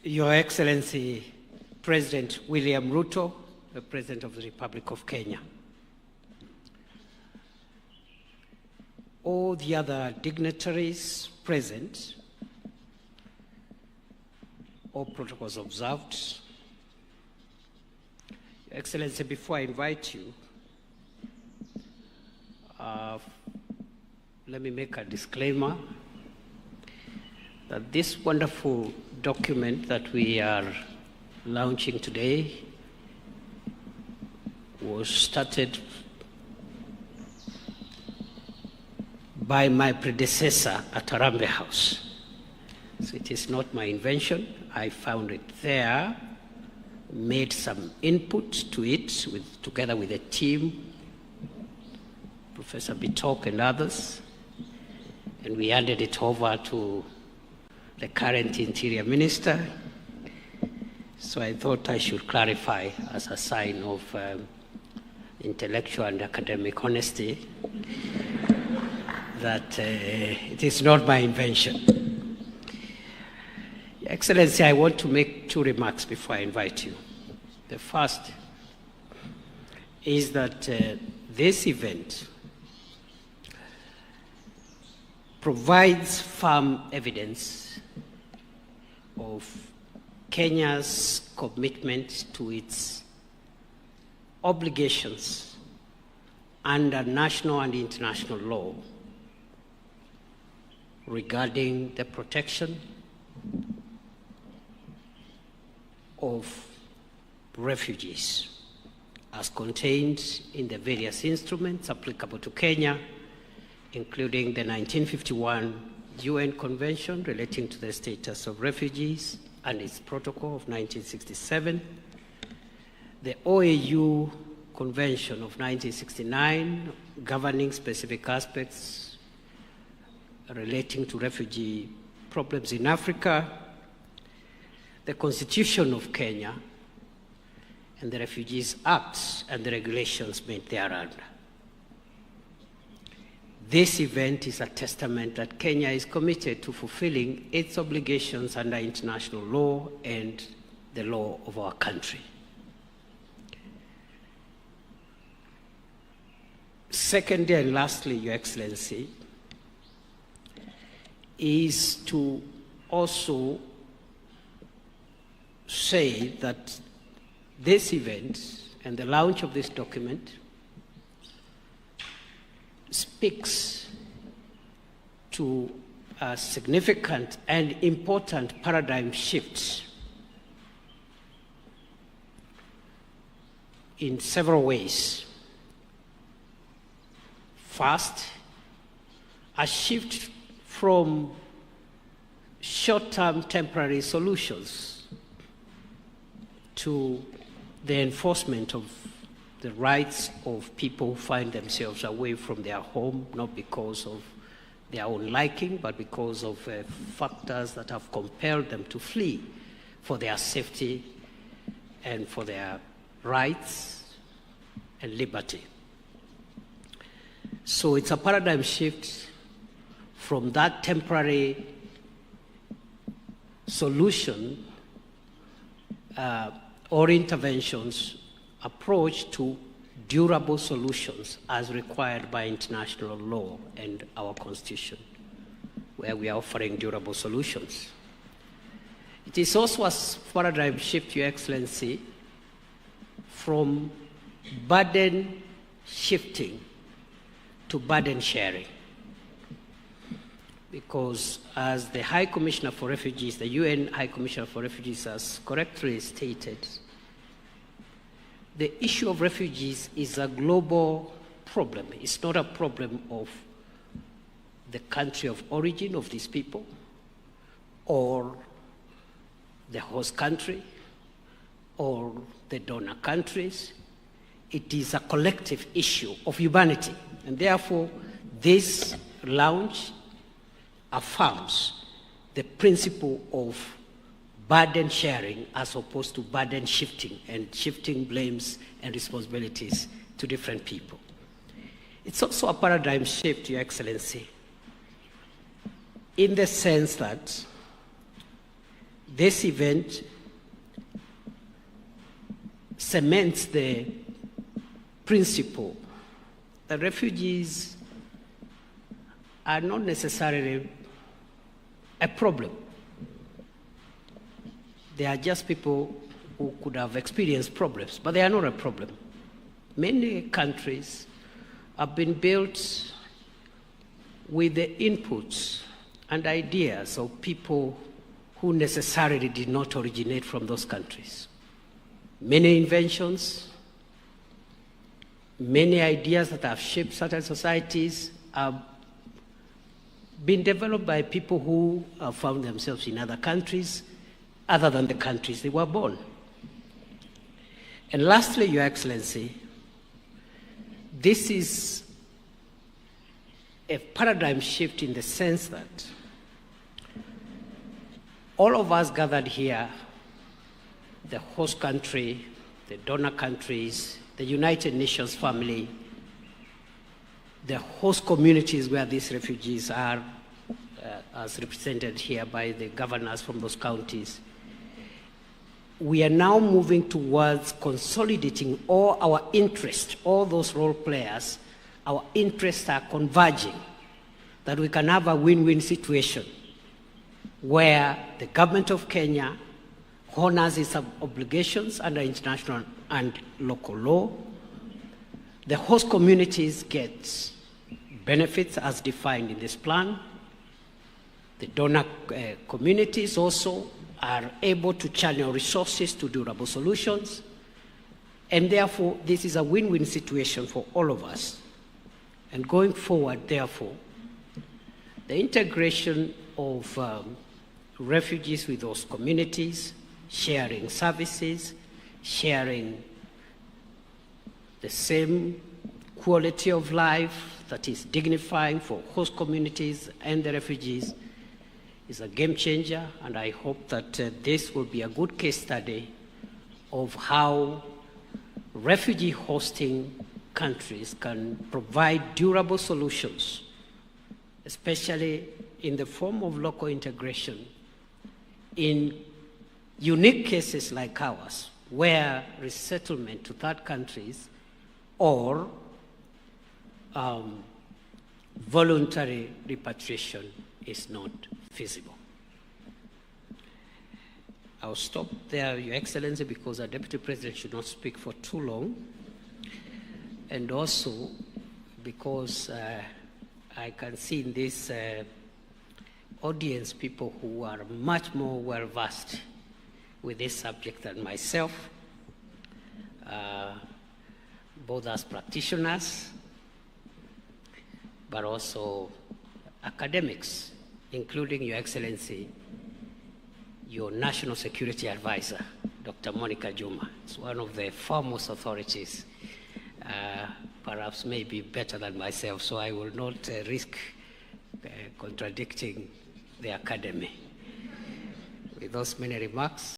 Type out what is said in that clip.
Your Excellency, President William Ruto, the President of the Republic of Kenya. All the other dignitaries present, all protocols observed. Your Excellency, before I invite you, let me make a disclaimer that this wonderful document that we are launching today was started by my predecessor at Harambee House. So it is not my invention. I found it there, made some input to it together with a team, Professor Bitok and others, and we handed it over to the current Interior Minister. So I thought I should clarify as a sign of intellectual and academic honesty that it is not my invention. Your Excellency, I want to make two remarks before I invite you. The first is that this event provides firm evidence of Kenya's commitment to its obligations under national and international law regarding the protection of refugees as contained in the various instruments applicable to Kenya, including the 1951 UN Convention relating to the status of refugees and its protocol of 1967, the OAU Convention of 1969 governing specific aspects relating to refugee problems in Africa, the Constitution of Kenya, and the Refugees Act and the regulations made thereunder. This event is a testament that Kenya is committed to fulfilling its obligations under international law and the law of our country. Secondly and lastly, Your Excellency, is to also say that this event and the launch of this document speaks to a significant and important paradigm shift in several ways. First, a shift from short-term temporary solutions to the enforcement of the rights of people who find themselves away from their home, not because of their own liking, but because of factors that have compelled them to flee for their safety and for their rights and liberty. So it's a paradigm shift from that temporary solution or interventions approach to durable solutions as required by international law and our Constitution, where we are offering durable solutions. It is also a paradigm shift, Your Excellency, from burden shifting to burden sharing. Because as the High Commissioner for Refugees, the UN High Commissioner for Refugees has correctly stated, the issue of refugees is a global problem. It's not a problem of the country of origin of these people or the host country or the donor countries. It is a collective issue of humanity. And therefore, this launch affirms the principle of burden sharing as opposed to burden shifting and shifting blames and responsibilities to different people. It's also a paradigm shift, Your Excellency, in the sense that this event cements the principle that refugees are not necessarily a problem. They are just people who could have experienced problems, but they are not a problem. Many countries have been built with the inputs and ideas of people who necessarily did not originate from those countries. Many inventions, many ideas that have shaped certain societies have been developed by people who have found themselves in other countries other than the countries they were born. And lastly, Your Excellency, this is a paradigm shift in the sense that all of us gathered here, the host country, the donor countries, the United Nations family, the host communities where these refugees are, as represented here by the governors from those counties, we are now moving towards consolidating all our interests, all those role players, our interests are converging, that we can have a win-win situation where the government of Kenya honors its obligations under international and local law. The host communities get benefits as defined in this plan. The donor communities also are able to channel resources to durable solutions. And therefore, this is a win-win situation for all of us. And going forward, therefore, the integration of refugees with those communities, sharing services, sharing the same quality of life that is dignifying for host communities and the refugees is a game changer, and I hope that this will be a good case study of how refugee hosting countries can provide durable solutions, especially in the form of local integration in unique cases like ours, where resettlement to third countries or voluntary repatriation is not feasible. I'll stop there, Your Excellency, because our Deputy President should not speak for too long, and also because I can see in this audience people who are much more well-versed with this subject than myself, both as practitioners, but also academics, including, Your Excellency, your National Security Advisor, Dr. Monica Juma. It's one of the foremost authorities, perhaps maybe better than myself, so I will not risk contradicting the academy. With those many remarks,